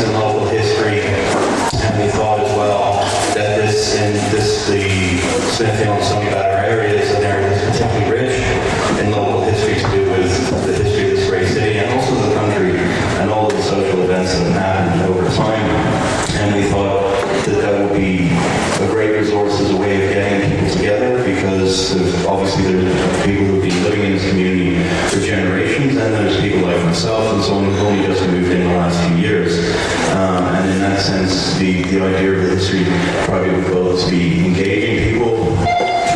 interest in local history, and we thought as well that the Smithfield and Stony Batter area is an area that's particularly rich in local history to do with the history of this great city and also the country and all of the social events that have happened over time. And we thought that would be a great resource as a way of getting people together, because obviously there's people who have been living in this community for generations, and there's people like myself and someone who's only just moved in the last few years. And in that sense, the idea of the history project would go to be engaging people,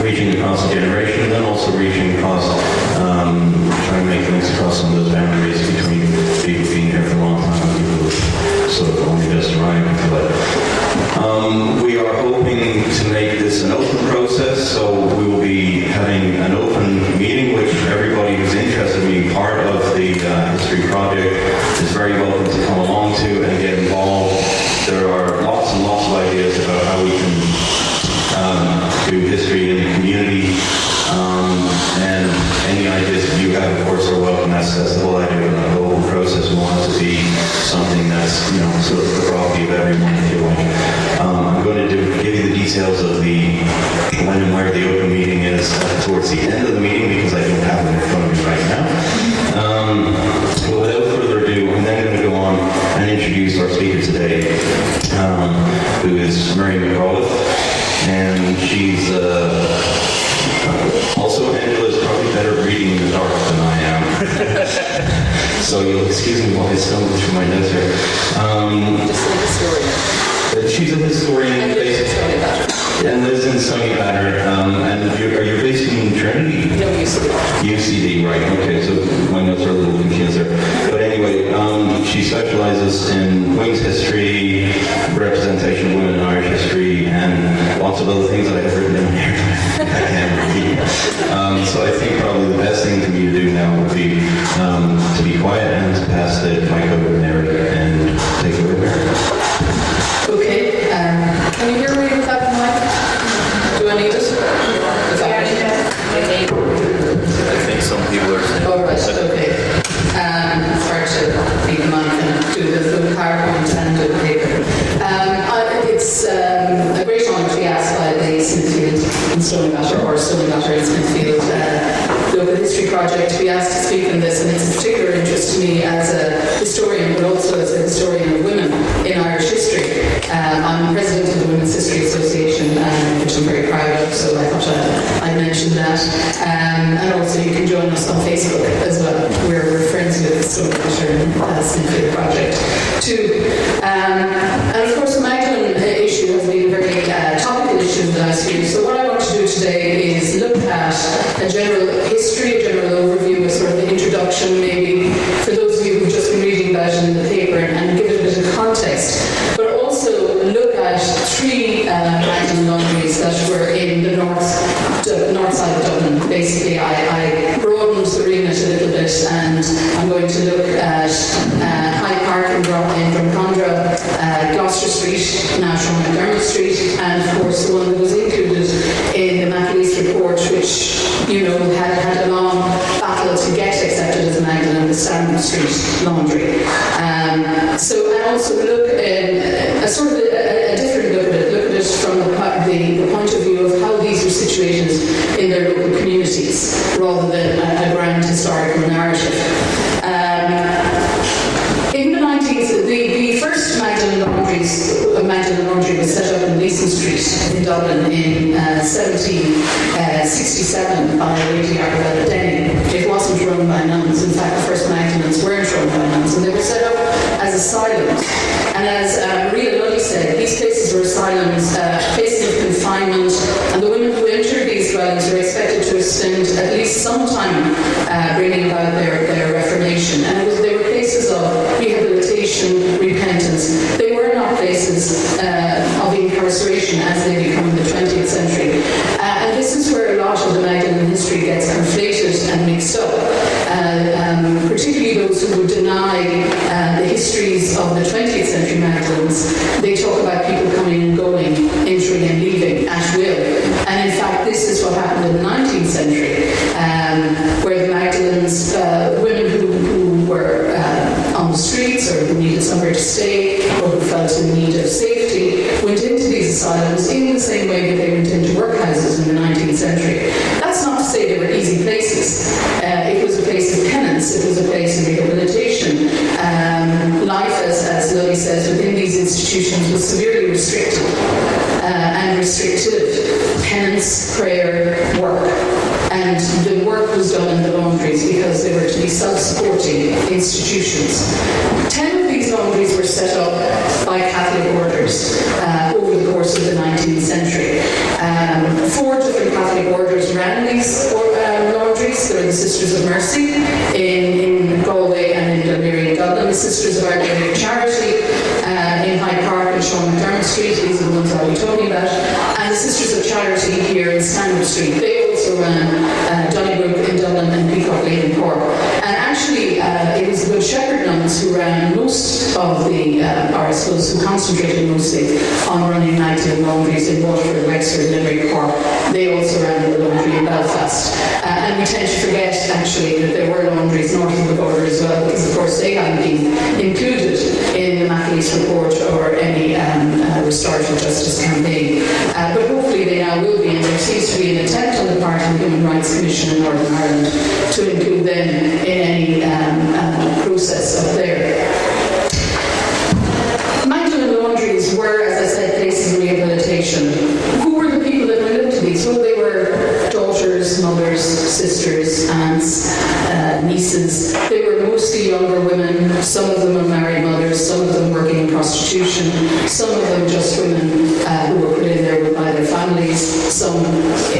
reaching across the generation, and then also reaching across, trying to make links across some of those boundaries between people being here for a long time and people who sort of only just arrived. But we are hoping to make this an open process, so we will be having an open meeting, which everybody who's interested in being part of the history project is very welcome to come along to and get involved. There are lots and lots of ideas about how we can do history in the community, and any ideas that you have, of course, are welcome. That's the whole idea of the whole process. We want it to be something that's, sort of the property of everyone, if you like. I'm going to give you the details of the when and where the open meeting is towards the end of the meeting, because I don't have them in front of me right now. But without further ado, I'm then going to go on and introduce our speaker today, who is Mary McAuliffe, and she's also, Angela's probably better at reading in the dark than I am. So you'll excuse me while I stumble through my notes here. Just a historian. She's a historian and lives in Stony Batter. And you're based in Trinity? No, UCD. UCD, right. Okay, so my notes are a little confused there. But anyway, she specializes in women's history, representation of women in Irish history, and lots of other things that I have written down here. I can't repeat. So I think probably the best thing for me to do now would be to be quiet and to pass the mic over to Mary and take it over there. Okay, can you hear me without the mic? Do I need it? I think some people are saying. Oh, right, okay. It's hard to be the mic and do the PowerPoint and do the paper. It's a great honour to be asked by the Smithfield in Stony Batter, or Stony Batter in Smithfield Local History Project, to be asked to speak on this, and it's of particular interest to me as a historian, but also as a historian of women in Irish history. I'm president of the Women's History Association, which I'm very proud of, so I thought I'd mention that. And also you can join us on Facebook as well. We're friends with the Stony Batter Smithfield Project too. And of course the Magdalene issue has been a very topical issue in the last year. So what I want to do today is look at a general history, a general overview, a sort of an introduction maybe for those of you who've just been reading about it in the paper, and give it a bit of context. But also look at three Magdalene Laundries that were in the north side of Dublin. Basically, I broadened the remit a little bit, and I'm going to look at Hyde Park in Drumcondra, Gloucester Street, now Sean McDermot Street, and of course the one that was included in the McAuliffe report, which had a long battle to get accepted as a Magdalene, the Stanhope St Laundry. So I also look at a sort of a different look at it from the point of view of how these were situated in their local communities, rather than a grand historical narrative. In the 90s, the first Magdalene Laundry was set up in Leeson Street in Dublin in 1767 by Lady Archibald Denny. It wasn't run by nuns. In fact, the first Magdalenes weren't run by nuns, and they were set up as asylums. And as Maria Lully said, these places were asylums, places of confinement, and the women who entered these dwellings were expected to spend at least some time bringing about their reformation. And they were places of rehabilitation, repentance. They were not places of incarceration as they become in the 20th century. And this is where a lot of the Magdalene history gets conflated and mixed up. Particularly those who would deny the histories of the 20th century Magdalenes. They talk about people coming and going, entering and leaving at will. And in fact, this is what happened in the 19th century, where the Magdalenes, women who were on the streets or who needed somewhere to stay, stay or who felt in need of safety went into these asylums in the same way that they went into workhouses in the 19th century. That's not to say they were easy places. It was a place of penance, it was a place of rehabilitation. Life, as Lily says, within these institutions was severely restricted and restrictive. Penance, prayer, work. And the work was done in the laundries because they were to be self-supporting institutions. 10 of these laundries were set up by Catholic orders over the course of the 19th century. 4 different Catholic orders ran these laundries. There were the Sisters of Mercy in Galway and in Dunleary, Dublin, the Sisters of Our Lady of Charity in Hyde Park and Sean McDermot Street. These are the ones I'll be talking about. And the Sisters of Charity here in Stanhope Street. They also ran Donnybrook in Dublin and Peacock Lane in Cork. And actually, it was the Good Shepherd nuns who ran most of the, or I suppose who concentrated mostly on running nightly laundries in Waterford, Wexford, Limerick, Cork. They also ran the laundry in Belfast. And we tend to forget, actually, that there were laundries north of the border as well, because, of course, they hadn't been included in the McAuliffe report or any restorative justice campaign. But hopefully they now will be, and there seems to be an attempt on the part of the Human Rights Commission in Northern Ireland to include them in any process up there. Magdalene Laundries were, as I said, places of rehabilitation. Who were the people that went into these? Well, they were daughters, mothers, sisters, aunts, nieces. They were mostly younger women. Some of them unmarried mothers, some of them working in prostitution, some of them just women who were put in there by their families, some,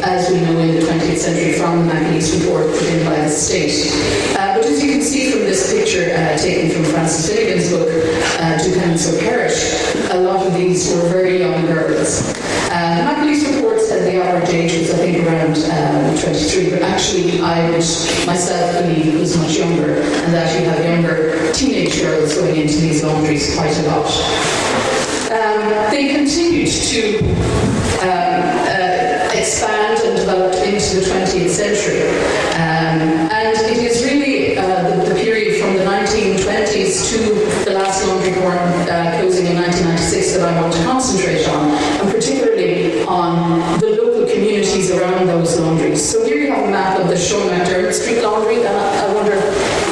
as we know in the 20th century from the McAuliffe report, put in by the state. But as you can see from this picture taken from Francis Finnegan's book, To Penance or Perish, a lot of these were very young girls. The McAuliffe report said the average age was, I think, around 23, but actually I would myself believe it was much younger, and that you have younger teenage girls going into these laundries quite a lot. They continued to expand and develop into the 20th century. And it is really the period from the 1920s to the last laundry closing in 1996 that I want to concentrate on, and particularly on the local communities around those laundries. So here you have a map of the Sean McDermot St Laundry, and I wonder,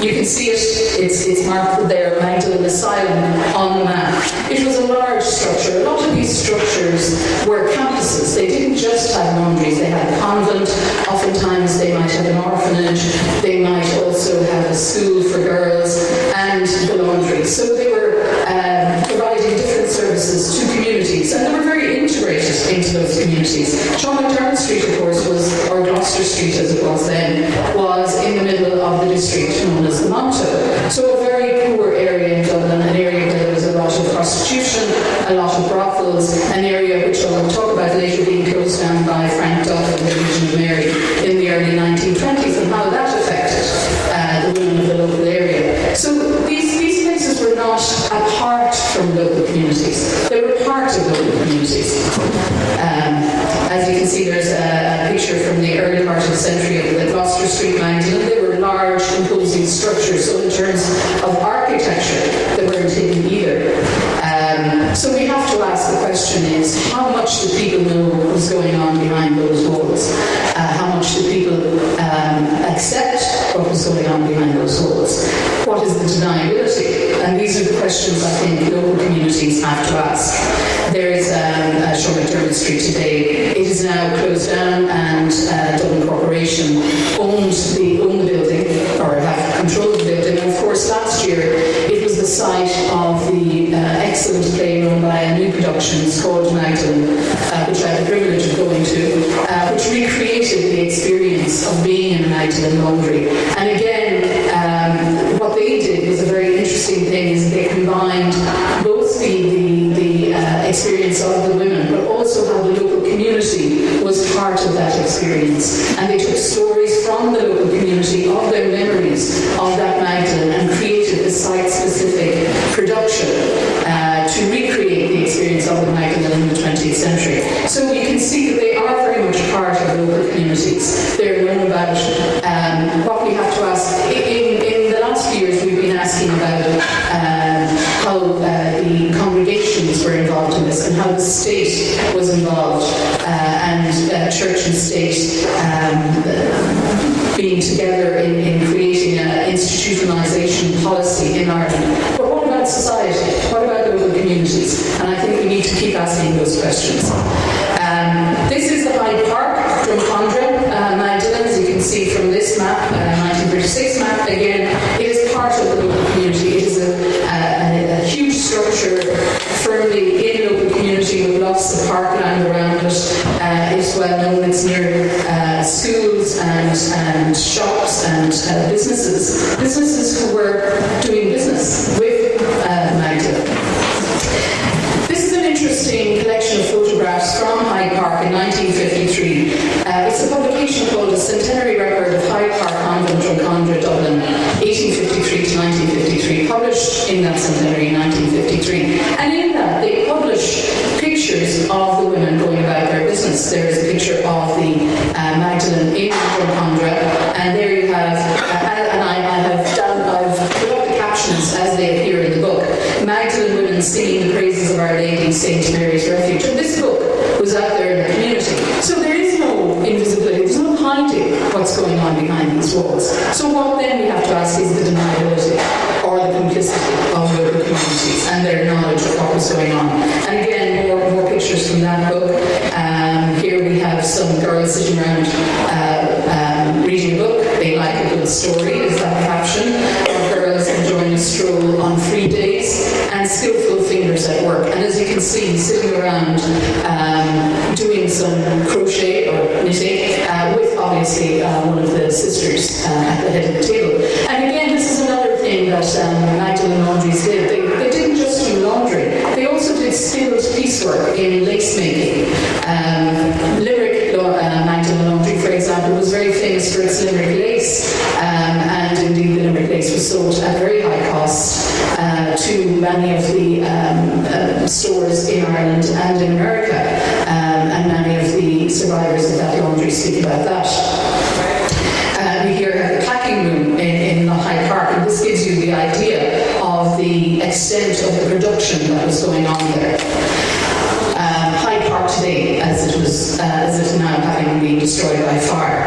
you can see it, it's marked there, Magdalene Asylum on the map. It was a large structure. A lot of these structures were campuses. They didn't just have laundries. They had a convent. Oftentimes they might have an orphanage. They might also have a school for girls and the laundry. So they were providing different services to communities, and they were very integrated into those communities. Sean McDermot Street, of course, or Gloucester Street as it was then, was in the middle of the district known as the Monto. So a very poor area in Dublin, an area where there was a lot of prostitution, a lot of brothels, an area which I will talk about later being closed down by Frank Duff and the Legion of Mary in the early 1920s, and how that affected the women of the local area. So these places were not apart from local communities. They were part of local communities. As you can see, there's a picture from the early part of the century of the Gloucester Street Magdalene. They were large, imposing structures, so in terms of architecture, they weren't hidden either. So we have to ask, the question is, how much do people know what was going on behind those walls? How much do people accept what was going on behind those walls? What is the deniability? And these are the questions I think local communities have to ask. There is Sean McDermot Street today. It is now closed down, and Dublin Corporation own the building, or have control of the building. And of course, last year it was the site of the excellent play run by a new productions called Magdalene, which I had the privilege of going to, which recreated the experience of being in a Magdalene laundry. And again, what they did was a very interesting thing, is they combined both the experience of the women, but also how the local community was part of that experience. And they took stories from the local community of their memories of that Magdalene and created a site-specific production to recreate the experience of the Magdalene in the 20th century. So you can see that they are very much part of local communities. They're known about what we have to ask. In the last few years, we've been asking about how the the congregations were involved in this and how the state was involved, and church and state being together in creating an institutionalisation policy in Ireland. But what about society? What about local communities? And I think we need to keep asking those questions. This is the Hyde Park, Drumcondra, Magdalene, as you can see from this map, 1936 map. Again, it is part of the local community. It is a huge structure firmly in local community with lots of parkland around it. It's well known, it's near schools and shops and businesses. Businesses who were doing business with Magdalene. This is an interesting collection of photographs from Hyde Park in 1953. It's a publication called A Centenary Record of Hyde Park Convent, Drumcondra, Dublin, 1853 to 1953, published in that centenary in 1953. And in that, they publish pictures of the women going about their business. There is a picture of the Magdalene in Drumcondra, and there you have, I've put up the captions as they appear in the book. Magdalene women singing the praises of Our Lady, St Mary's Refuge. And this book was out there in the community. So there is no invisibility, there's no hiding what's going on behind these walls. So what then we have to ask is the deniability or the complicity of local communities and their knowledge of what was going on. And again, more pictures from that book. Here we have some girls sitting around reading a book. They like a good story, is that caption. Or girls enjoying a stroll on free days, and skillful fingers at work. And as you can see, sitting around doing some crochet or knitting with obviously one of the sisters at the head of the table. And again, this is another thing that Magdalene Laundries did. They didn't just do laundry, they also did skilled piecework in lace making. Limerick Magdalene Laundry, for example, was very famous for its Limerick lace, and indeed the Limerick lace was sold at very high cost to many of the stores in Ireland and in America, and many of the survivors of that laundry speak about that. We here have the packing room in Hyde Park, and this gives you the idea of the extent of the production that was going on there. Hyde Park today, as it is now having been destroyed by fire.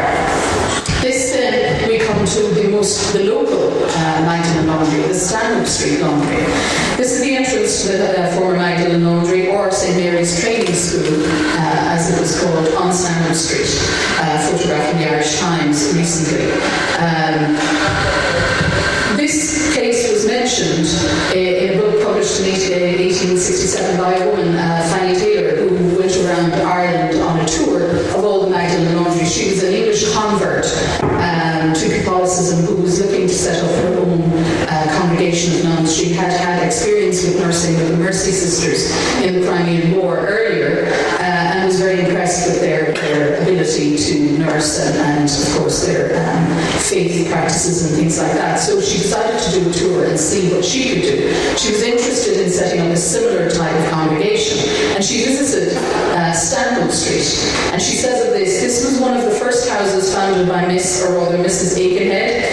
This then we come to the local Magdalene Laundry, the Stanhope St Laundry. This is the entrance to the former Magdalene Laundry, or St Mary's Training School, as it was called, on Stanhope Street, photographed in the Irish Times recently. This case was mentioned in a book published in 1867 by a woman, Fanny Taylor, who went around Ireland on a tour of all the Magdalene Laundries. She was an English convert to Catholicism who was looking to set up her own congregation of nuns. She had had experience with nursing with the Mercy Sisters in the Crimean War earlier, and was very impressed with their ability to nurse and of course their faith practices and things like that. So she decided to do a tour and see what she could do. She was interested in setting up a similar type of congregation, and she visited Stanhope Street, and she says of this was one of the first houses founded by Mrs. Aikenhead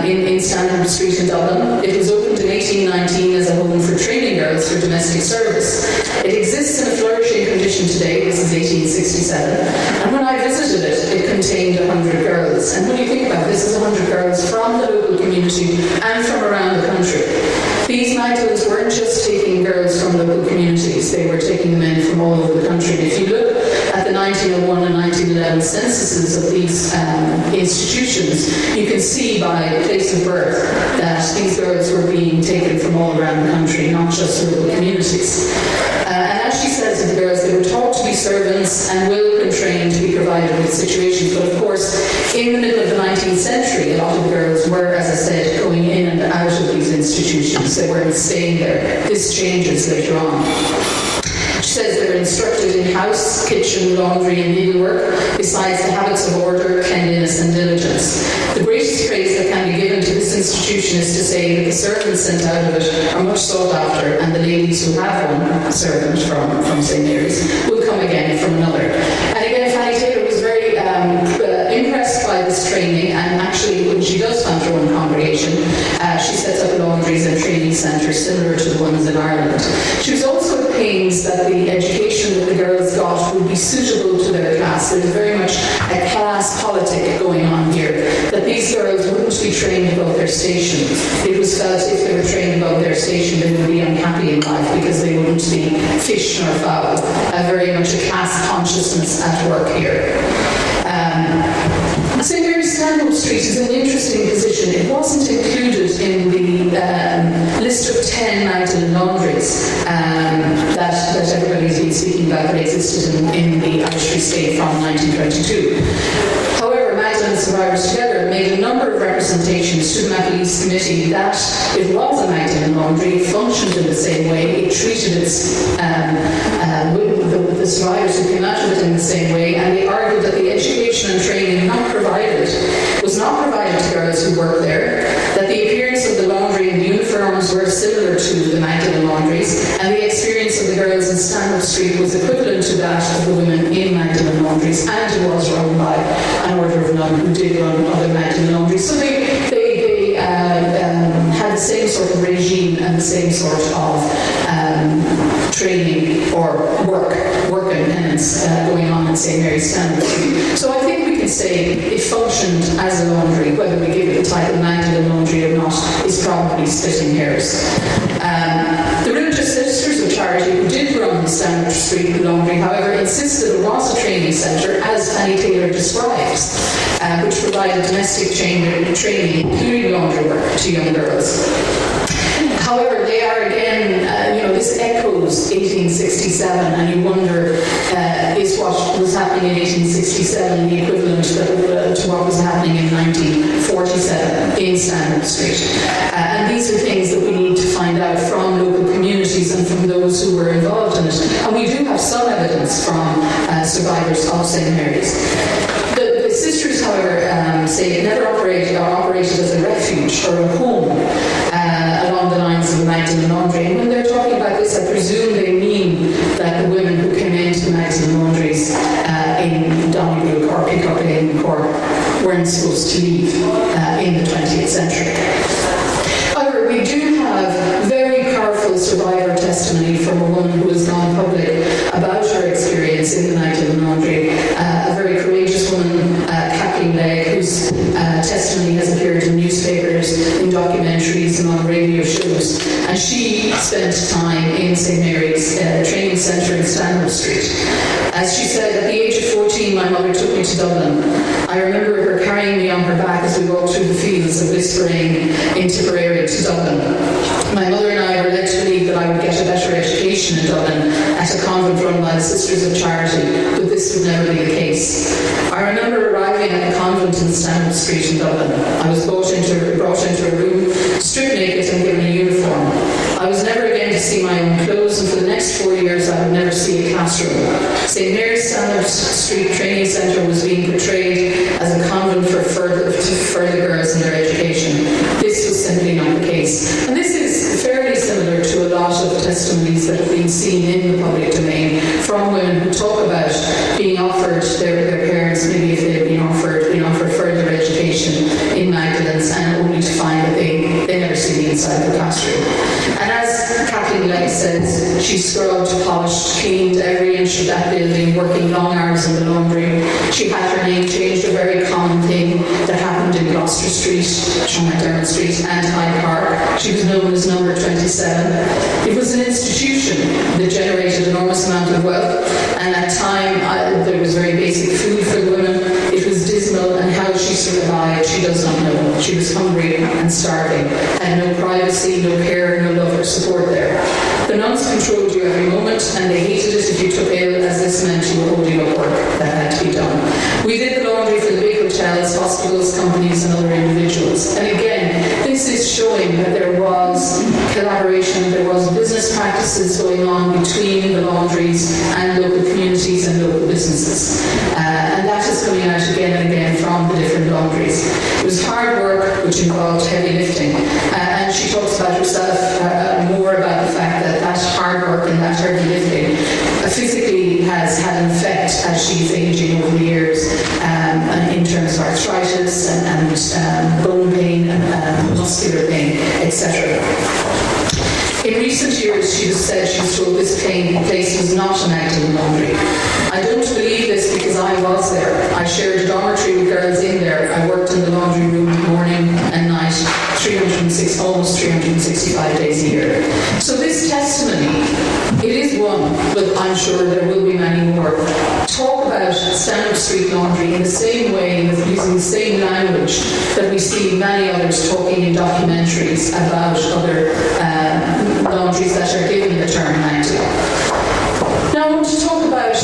in Stanhope Street in Dublin. It was opened in 1819 as a home for training girls for domestic service. It exists in a flourishing condition today. This is 1867. And when I visited it, it contained 100 girls. And when you think about it, this is 100 girls from the local community and from around the country. These Magdalenes weren't just taking girls from local communities, they were taking them in from all over the country. If you look at the 1901 and 1911 censuses of these institutions, you can see by place of birth that these girls were being taken from all around the country, not just local communities. And as she says to the girls, they were taught to be servants and will and trained to be provided with situations. But of course, in the middle of the 19th century, a lot of the girls were, as I said, going in and out of these institutions. They weren't staying there. This changes later on. She says they're instructed in house, kitchen, laundry and needlework, besides the habits of order, cleanliness and diligence. The greatest praise that can be given to this institution is to say that the servants sent out of it are much sought after, and the ladies who have one servant from St Mary's will come again from another. And again, Fanny Taylor was very impressed by this training, and actually when she does found her own congregation, she sets up laundries and training centres similar to the ones in Ireland. environment. She was also at pains that the education that the girls got would be suitable to their class. There was very much a class politic going on here, that these girls wouldn't be trained above their station. It was felt if they were trained above their station, they would be unhappy in life because they wouldn't be fish nor fowl. Very much a class consciousness at work here. St Mary's Stanhope Street is an interesting position. It wasn't included in the list of 10 Magdalene Laundries that everybody's been speaking about that existed in the Irish Free State from 1922. However, Magdalene Survivors Together made a number of representations to the McAuliffe's committee that it was a Magdalene Laundry, it functioned in the same way, it treated its the survivors who came out of it in the same way, and they argued that the education and training was not provided to girls who worked there, that the appearance of the laundry and the uniforms were similar to the Magdalene Laundries, and the experience of the girls in Stanhope Street was equivalent to that of the women in Magdalene Laundries, and it was run by an order of nun who did run other Magdalene Laundries. So they had the same sort of regime and the same sort of training or work and penance going on in St Mary's Stanhope Street. So I think we can say it functioned as a laundry. Whether we give it the title Magdalene Laundry or not is probably splitting hairs. The Religious Sisters of Charity, who did run the Stanhope Street Laundry, however, insisted it was a training centre, as Fanny Taylor describes, which provided domestic training, including laundry work, to young girls. However, they are again, this echoes 1867, and you wonder, is what was happening in 1867 the equivalent to what was happening in 1947 in Stanhope Street? And these are things that we need to find out from local communities and from those who were involved in it. And we do have some evidence from survivors of St Mary's. The sisters, however, say it never operated as a refuge or a home along the lines of the Magdalene Laundry. And when they're talking about this, I presume they mean that the women who came into the Magdalene Laundries in Donnybrook or Pickup in Cork weren't supposed to leave in the 20th century. However, we do have very powerful survivor testimony from a woman who has gone public about her experience in the Magdalene Laundry, a very courageous woman, Kathleen Legg, whose testimony has appeared in newspapers, in documentaries and on radio shows. And she spent time in St Mary's training centre in Stanhope Street. As she said, at the age of 14, my mother took me to Dublin. I remember her carrying me on her back as we walked through the fields of Lisburn in Tipperary to Dublin. My mother and I were led to believe that I would get a better education in Dublin at a convent run by the Sisters of Charity, but this would never be the case. I remember arriving at the convent in Stanhope Street in Dublin. I was brought into a room, stripped naked and given a uniform. I was never again to see my own clothes, and for the next 4 years I would never see a classroom. St Mary's Stanhope Street Training Centre was being portrayed as a convent for further girls in their education. This was simply not the case. And this is fairly similar to a lot of testimonies that have been seen in the public domain from women who talk about being offered their parents, maybe if they had been offered further education in Magdalene's, and only to find that they never see the inside of the classroom. And as Kathleen Legg says, she scrubbed, polished, cleaned every inch of that building, working long hours in the laundry. She had her name changed, a very common thing that happened in Gloucester Street, Sean McDermot Street, and Hyde Park. She was known as number 27. It was an institution that generated an enormous amount of wealth, and at time there was very basic food for the women. It was dismal, and how she survived, she does not know. She was hungry and starving, had no privacy, no care, no love or support there. The nuns controlled you every moment, and they hated it if you took ill, as this meant you were holding up work that had to be done. We did the laundry for the big hotels, hospitals, companies, and other individuals. And again, this is showing that there was collaboration, there was business practices going on between the laundries and local communities and local businesses. And that is coming out again and again from the different laundries. It was hard work, which involved heavy lifting. And she talks about herself more about the fact that that hard work and that heavy lifting physically has had an effect as she's aging over the years, in terms of arthritis and bone pain and muscular pain, etc. In recent years, she has said she was told this place was not a Magdalene Laundry. I don't believe this because I was there. I shared a dormitory with girls in there. I worked in the laundry room morning and night, almost 365 days a year. So this testimony, it is one, but I'm sure there will be many more. Talk about Stanhope St Laundry in the same way, using the same language that we see many others talking in documentaries about other laundries that are given the term Magdalene. Now I want to talk about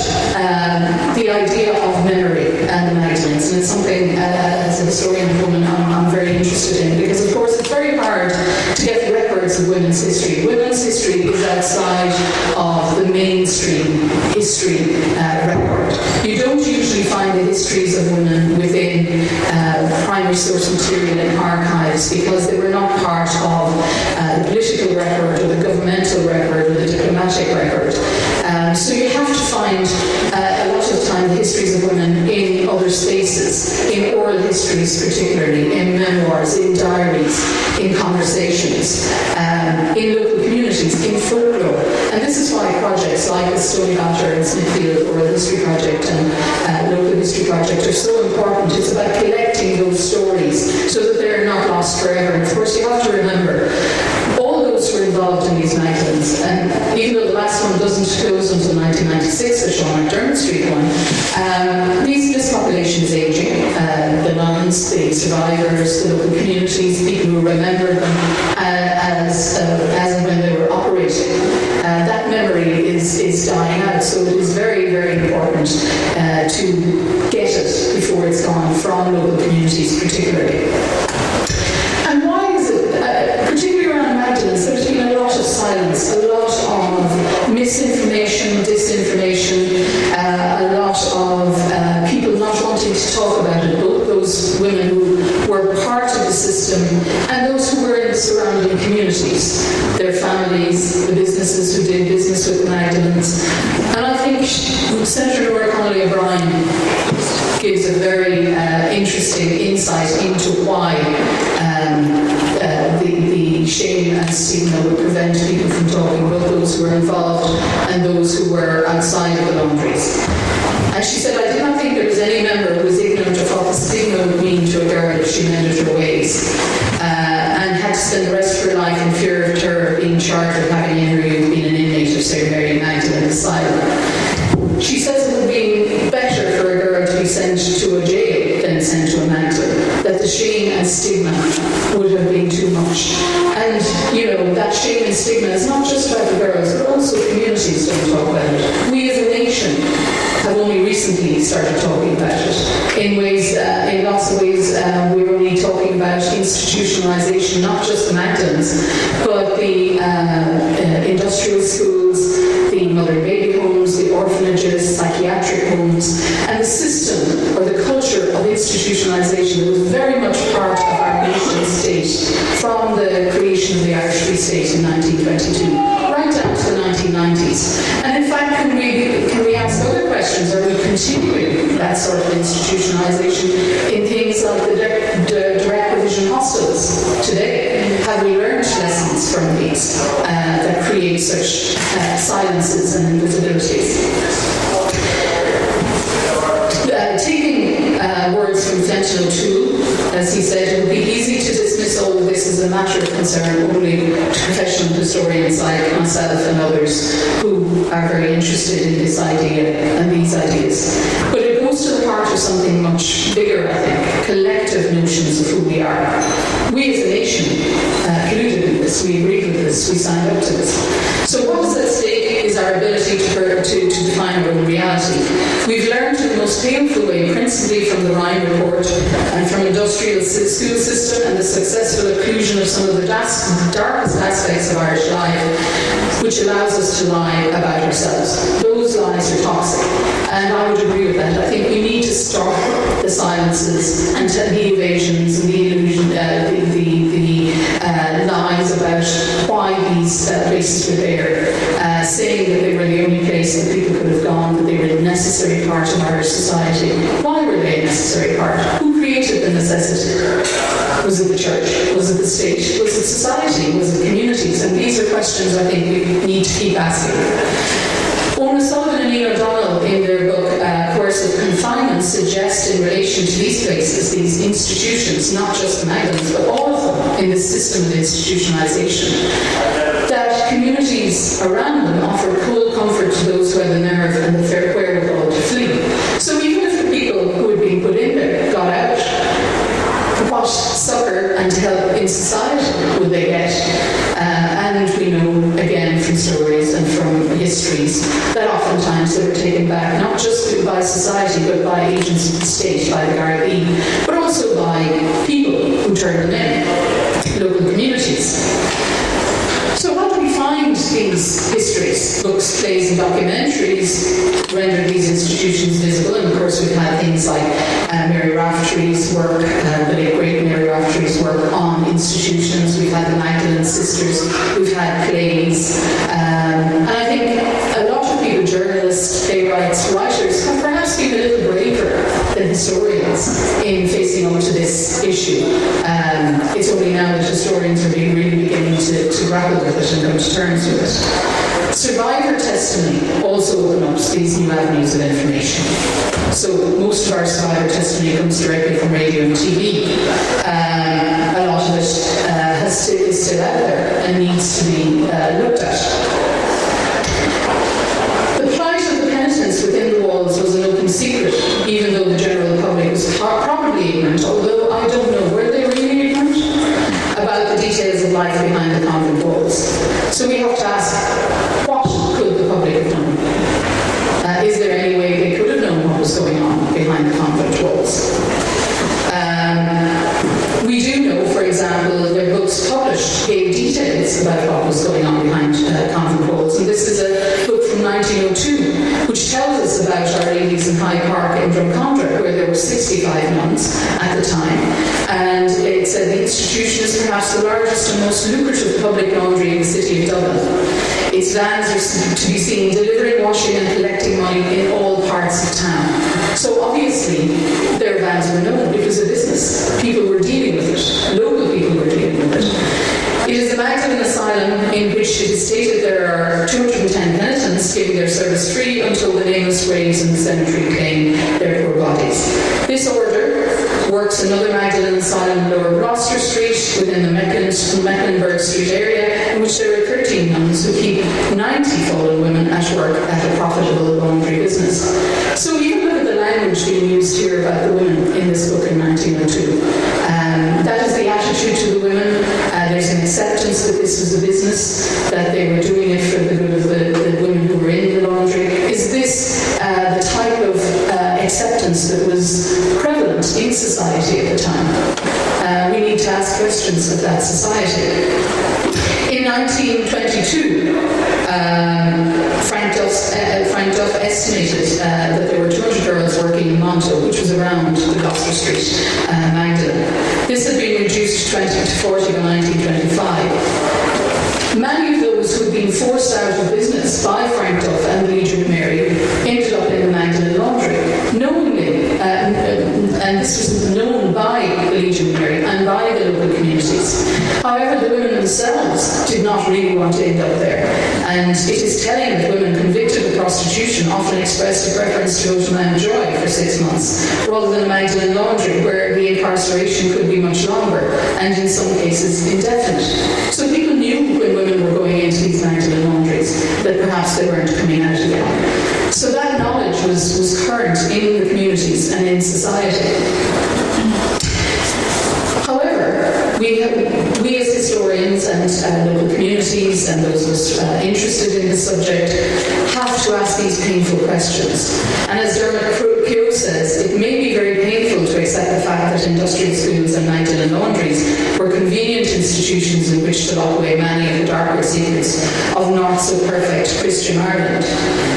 the idea of memory and the Magdalenes, and it's something as a historian woman I'm very interested in, because of course it's very hard to get records of women's history. Women's history is outside of the mainstream history record. You don't usually find the histories of women within primary source material and archives because they were not part of the political record or the governmental record or the diplomatic record. So you have to find a lot of time the histories of women in other spaces, in oral histories particularly, in memoirs, in diaries, in conversations, in local communities, in folklore. And this is why projects like the Stony Batter and Smithfield Oral History Project and Local History Project are so important. It's about collecting those stories so that they're not lost forever. And of course you have to remember all those who were involved in these Magdalenes, and even though the last one doesn't close until 1996, the Sean McDermot St Laundry, this population is aging. The nuns, the survivors, the local communities, people who remember them as and when they were operating. That memory is dying out, so it is very, very important to get it before it's gone from local communities particularly. And why is it, particularly around Magdalenes, there's been a lot of silence, a lot of misinformation, disinformation, a lot of people not wanting to talk about it, both those women who were part of the system and those who were in the surrounding communities, their families, the businesses who did business with the Magdalenes. And I think Senator Laura Connolly O'Brien gives a very interesting insight into why the shame and stigma would prevent people from talking, both those who were involved and those who were outside of the laundries. And she said, I do not think there was any member who was ignorant of what the stigma would mean to a girl if she mended her ways and had to spend the rest of her life in fear of terror, being charged with having interviewed been an inmate of St Mary Magdalene Asylum. She says it would be better for a girl to be sent to a jail than sent to a Magdalene, that the shame and stigma would have been too much. And, that shame and stigma is not just about the girls, but also communities don't talk about it. We as a nation have only recently started talking about it. In lots of ways, we're only talking about institutionalisation, not just the Magdalenes, but the industrial schools, the mother and baby homes, the orphanages, psychiatric homes, and the system or the culture of institutionalisation that was very much part of our nation state from the creation of the Irish Free State in 1922, right down to the 1990s. And in fact, can we ask other questions? Are we continuing that sort of institutionalisation in things like the direct provision hostels today? Have we learned lessons from these that create such silences and invisibilities? Taking words from Sentinel 2, as he said, it would be easy to dismiss all of this as a matter of concern only to professional historians like myself and others who are very interested in this idea and these ideas. But it goes to the heart of something much bigger, I think, collective notions of who we are. We as a nation colluded in this, we agreed with this, we signed up to this. So what is at stake is our ability to define our own reality. We've learned in the most painful way, principally from the Ryan Report and from industrial school system and the successful occlusion of some of the darkest aspects of Irish life, which allows us to lie about ourselves. Those lies are toxic, and I would agree with that. I think we need to stop the silences and the evasions and the illusion, the lies about why these places were there, saying that they were the only place that people could have gone, that they were a necessary part of Irish society. Why were they a necessary part? Who created the necessity? Was it the church? Was it the state? Was it society? Was it communities? And these are questions I think we need to keep asking. Orna Sullivan and Ian O'Donnell, in their book Coercive Confinement, suggest in relation to these places, these institutions, not just the Magdalenes, but all of them in this system of institutionalisation, that communities around them offer cool comfort to those who have the nerve and the wherewithal to flee. So even if the people who had been put in there got out, what succour and help in society would they get? And we know, again, from stories and from histories, that oftentimes they were taken back, not just by society, but by agents of the state, by the Gardaí, but also by people who turned them in, local communities. So how do we find these histories? Books, plays and documentaries render these institutions visible, and of course we've had things like Mary Raftery's work, the late great Mary Raftery's work on institutions. We've had the Magdalene sisters, we've had plays, and I think a lot of people, journalists, playwrights, writers, have perhaps been a little braver than historians in facing up to this issue. It's only now that historians are really beginning to grapple with it and come to terms with it. Survivor testimony also opens up these new avenues of information. So most of our survivor testimony comes directly from radio and TV. A lot of it is still out there and needs to be looked at. The plight of the penitents within the walls was an open secret, even though the general public was probably ignorant, although I don't know, were they really ignorant about the details of life behind the convent walls? So we have to ask, what could the public have known? Is there any way they could have known what was going on behind the convent walls? We do know, for example, their books published gave details about what was going on behind convent walls, and this is a book from 1902 which tells us about Our Ladies in Hyde Park in Drumcondra, where there were 65 nuns at the time, and it said the institution is perhaps the largest and most lucrative public laundry in the city of Dublin. Its vans are to be seen delivering, washing and collecting money in all parts of town. So obviously their vans were known because of business. People were dealing with it. Local people were dealing with it. It is the Magdalene Asylum in which it is stated there are 210 penitents giving their service free until the nameless graves in the cemetery claim their poor bodies. This order works another Magdalene Asylum in Lower Gloucester Street within the Mecklenburg Street area, in which there are 13 nuns who keep 90 fallen women at work at a profitable laundry business. So you can look at the language being used here about the women in this book in 1902. That is the attitude to the women. There's an acceptance that this was a business, that they were doing it for the good of the women who were in the laundry. Is this the type of acceptance that was prevalent in society at the time? We need to ask questions of that society. In 1922, Frank Duff estimated that there were 200 girls working in Monto, which was around the Gloucester Street Magdalene. This had been reduced to 20 to 40 by 1925. Many of those who had been forced out of business by Frank Duff and the Legion of Mary ended up in the Magdalene Laundry, knowingly, and this was known by the Legion of Mary and by the local communities. However, the women themselves did not really want to end up there, and it is telling that women convicted of prostitution often expressed a preference to go to Mountjoy for 6 months, rather than Magdalene Laundry, where the incarceration could be much longer, and in some cases indefinite. So people knew when women were going into these Magdalene Laundries that perhaps they weren't coming out again. So that knowledge was current in the communities and in society. However, we as historians and local communities and those of us interested in the subject have to ask these painful questions. And as Dermot Keogh says, it may be very painful to accept the fact that industrial schools and Magdalene Laundries were convenient institutions in which to lock away many of the darker secrets of not-so-perfect Christian Ireland.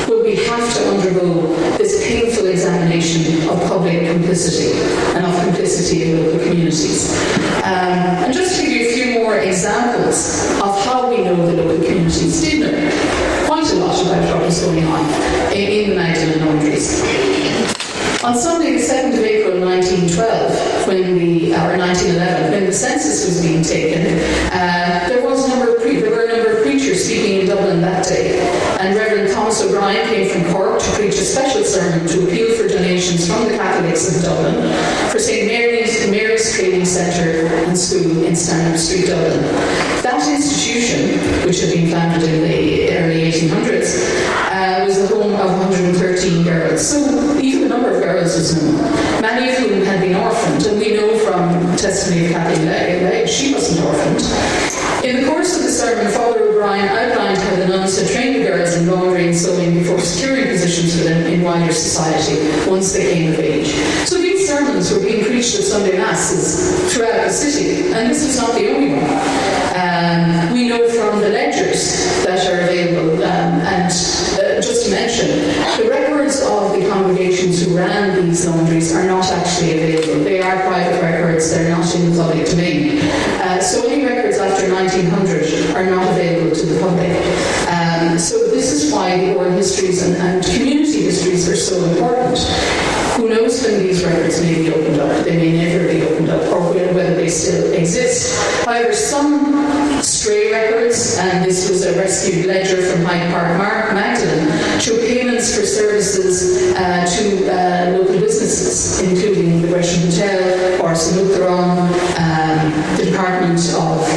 But we have to undergo this painful examination of public complicity and of complicity in local communities. And just to give you a few more examples of how we know the local communities did know quite a lot about what was going on in the Magdalene Laundries. On Sunday, the 2nd of April 1912, or 1911, when the census was being taken, there were a number of preachers speaking in Dublin that day. And Reverend Thomas O'Brien came from Cork to preach a special sermon to appeal for donations from the Catholics of Dublin for St Mary's Training Centre and School in Stanhope Street, Dublin. That institution, which had been founded in the early 1800s, was the home of 113 girls. So even the number of girls was known, many of whom had been orphaned. And we know from testimony of Kathleen Legge, she wasn't orphaned. In the course of the sermon, Father O'Brien outlined how the nuns had trained the girls in laundry and sewing before securing positions for them in wider society once they came of age. So these sermons were being preached at Sunday Masses throughout the city, and this was not the only one. We know from the ledgers that are available, and just to mention, the records of the congregations who ran these laundries are not actually available. They are private records, they're not in the public domain. So any records after 1900 are not available to the public. So this is why the oral histories and community histories are so important. Who knows when these records may be opened up? They may never be opened up, or whether they still exist. However, some stray records, and this was a rescued ledger from Hyde Park, Magdalene, show payments for services to local businesses, including the Gresham Hotel, or the Department of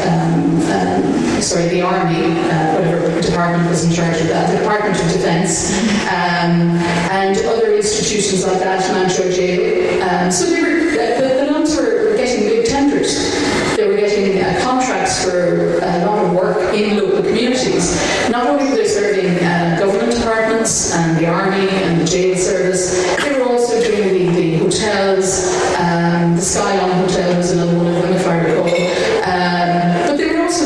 the Army, whatever department was in charge of that, the Department of Defence, and other institutions like that, Mantua Jail. So the nuns were getting big tenders. They were getting contracts for a lot of work in local communities. Not only were they serving government departments and the army and the jail service, they were also doing the hotels. The Skyline Hotel was another one of them, if I recall. But they were also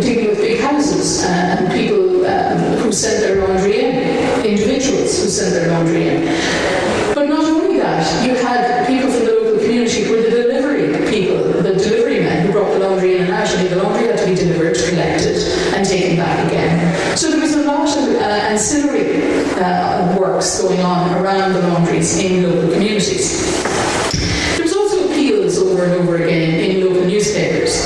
dealing with big houses and people who sent their laundry in, individuals who sent their laundry in. But not only that, you had people from the local community who were the delivery people, the delivery men who brought the laundry in and out, and the laundry had to be delivered, collected, and taken back again. So there was a lot of ancillary works going on around the laundries in local communities. There was also appeals over and over again in local newspapers.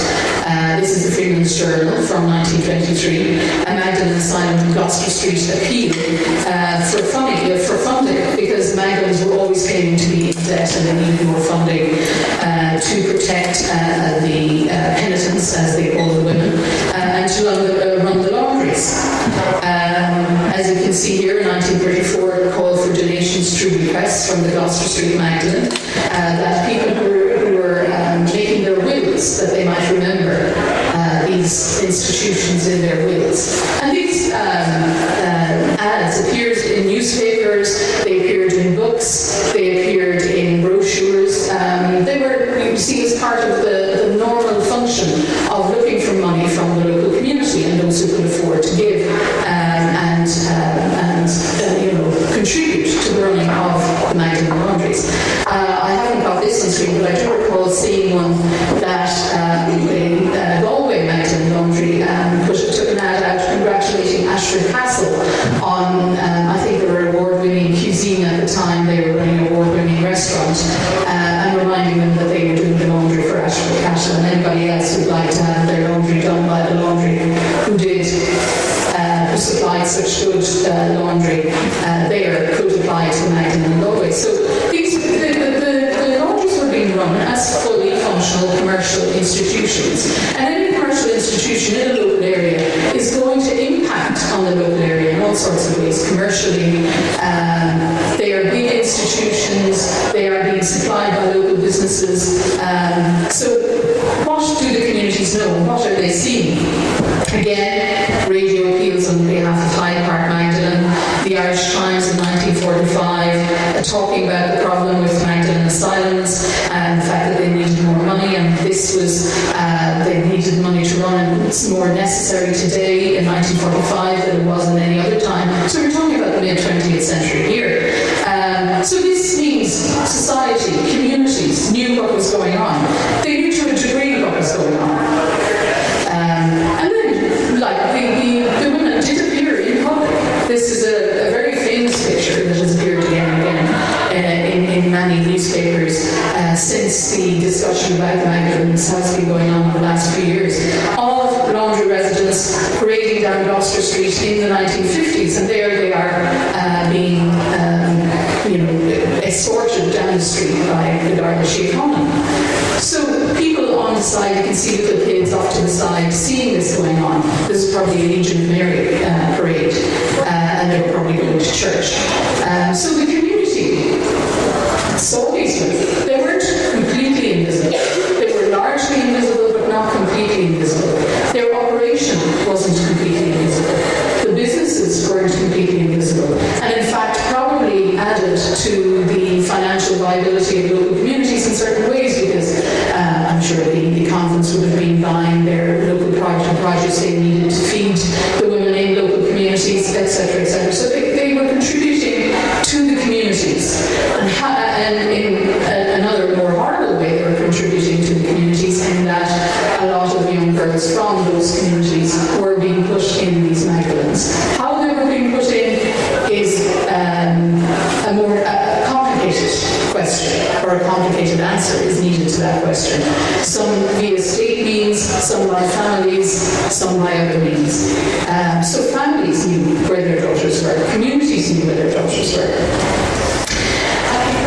This is the Freeman's Journal from 1923, a Magdalene Asylum in Gloucester Street appeal for funding, because the Magdalenes were always claiming to be in debt and they needed more funding to protect the penitents, as they call the women, and to run the laundries. As you can see here, in 1934, it called for donations through requests from the Gloucester Street Magdalene, that people who were making their wills, that they might remember these institutions in their wills. And these ads appeared in newspapers, they appeared in books, they appeared in brochures. They were, you see, as part of the normal function of looking for money from the local community and those who could afford to give and contribute to the running of the Magdalene Laundries. I haven't got this on screen, but I do recall seeing one that the Galway Magdalene Laundry took an ad out congratulating Ashford Castle on, I think they were award-winning cuisine at the time, they were running an award-winning restaurant, and reminding them that they were doing the laundry for Ashford Castle, and anybody else who'd like to have their laundry done by the laundry who supplied such good laundry there could apply to Magdalene and Galway. So the laundries were being run as fully functional commercial institutions. And any commercial institution in a local area is going to impact on the local area in all sorts of ways. Commercially, they are big institutions, they are being supplied by local businesses. So what do the communities know? What are they seeing? Again, radio appeals on behalf of Hyde Park Magdalene, the Irish Times in 1945, talking about the problem with Magdalene asylums and the fact that they needed more money, and this was, they needed money to run, and it's more necessary today in 1945 than it was in any other time. So we're talking about the mid-20th century here. So this means society, communities knew what was going on. They knew to a degree what was going on. And then, like, the women did appear in public. This is a very famous picture that has appeared again and again in many newspapers since since the discussion about Magdalenes has been going on in the last few years, of laundry residents parading down Gloucester Street in the 1950s, and there they are being escorted down the street by the Garda Síochána. So people on the side, you can see little kids off to the side seeing this going on. This is probably a Legion of Mary parade, and they were probably going to church. So the community saw these women. They weren't completely invisible. They were largely invisible, but not completely invisible. Their operation wasn't completely invisible. The businesses weren't completely invisible. And in fact, probably added to the financial viability of local communities in certain ways, because I'm sure the convents would have been buying their local produce they needed to feed the women in local communities, etc., etc. So they were contributing to the communities. And in another more horrible way, they were contributing to the communities in that a lot of young girls from those communities were being pushed in these Magdalenes. How they were being put in is a more complicated question, or a complicated answer is needed to that question. Some via state means, some by families, some by other means. So families knew where their daughters were, communities knew where their daughters were.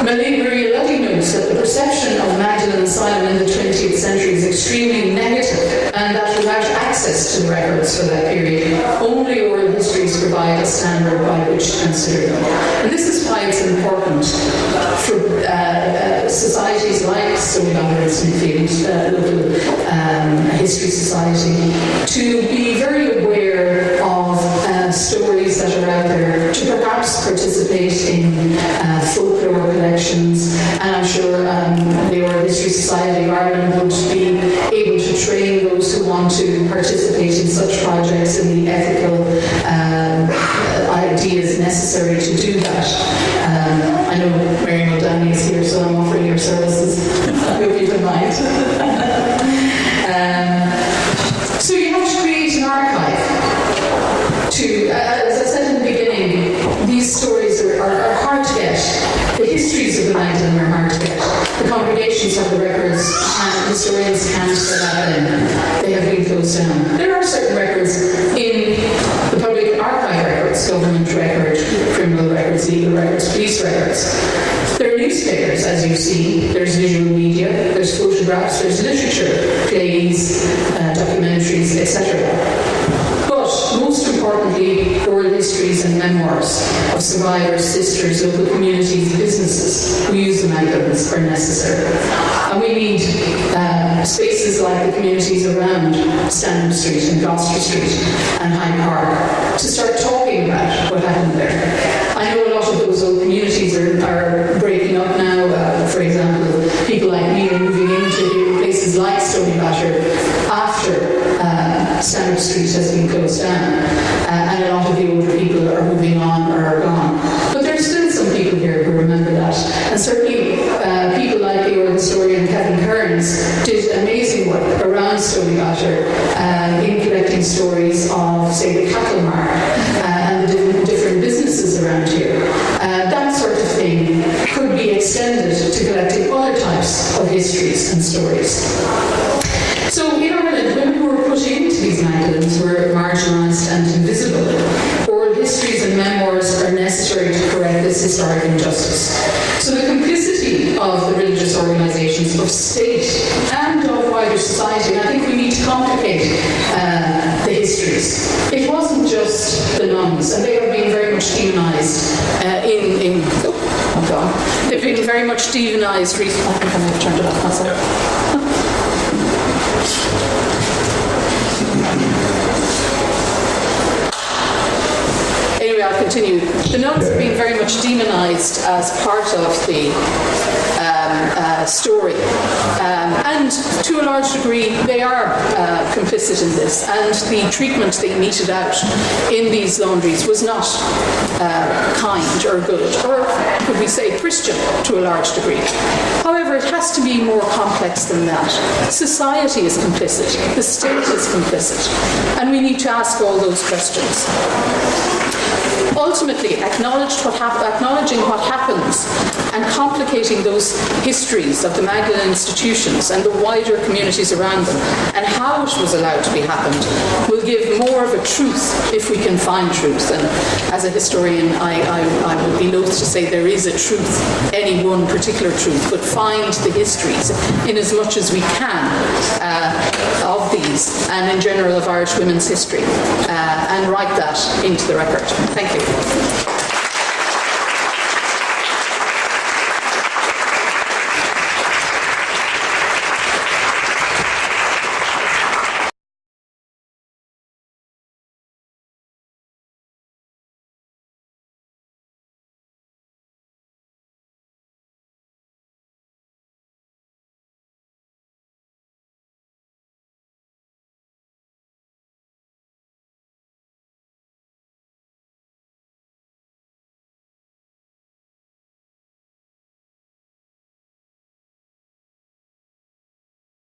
Marie Luddy notes that the perception of Magdalene asylum in the 20th century is extremely negative, and that without access to the records for that period, only oral histories provide a standard by which to consider them. And this is why it's important for societies like Stoneybatter and Smithfield, local history society, to be very aware of stories that are out there, to perhaps participate in folklore collections, and I'm sure the Oral History Society of Ireland would be able to train those who want to participate in such projects in the ethical ideas necessary to do that. I know Mary McAuliffe is here, so I'm offering your services. I hope you don't mind. So you have to create an archive. As I said in the beginning, these stories are hard to get. The histories of the Magdalene are hard to get. The congregations have the records, and historians can't get at them. They have been closed down. There are certain records in the public archive records, government record, criminal records, legal records, police records. There are newspapers, as you see. There's visual media, there's photographs, there's literature, plays, documentaries, etc. Most importantly, oral histories and memoirs of survivors, sisters, local communities, businesses who use the Magdalenes are necessary. And we need spaces like the communities around Stanhope Street and Gloucester Street and Hyde Park to start talking about what happened there. I know a lot of those old communities are breaking up now. For example, people like me are moving into places like Stoneybatter after Stanhope Street has been closed down, and a lot of the older people are moving on or are gone. But there's still some people here who remember that, and certainly people like the oral historian Kevin Kearns did amazing work around Stoneybatter in collecting stories of, say, the cattle mart and the different businesses around here. That sort of thing could be extended to collecting other types of histories and stories. So in Ireland, women who were put into these Magdalenes were marginalised and invisible. Oral histories and memoirs are necessary to correct this historic injustice. So the complicity of the religious organisations, of state and of wider society, and I think we need to complicate the histories. It wasn't just the nuns, and they have been very much demonised they've been very much demonised recently. I think I may have turned it off myself. Anyway, I'll continue. The nuns have been very much demonised as part of the story. And to a large degree, they are complicit in this. And the treatment they meted out in these laundries was not kind or good, or could we say Christian to a large degree. However, it has to be more complex than that. Society is complicit. The state is complicit. And we need to ask all those questions. ultimately acknowledging what happens and complicating those histories of the Magdalene institutions and the wider communities around them and how it was allowed to be happened will give more of a truth if we can find truth. And as a historian, I would be loath to say there is a truth, any one particular truth, but find the histories in as much as we can of these and in general of Irish women's history and write that into the record. Thank you.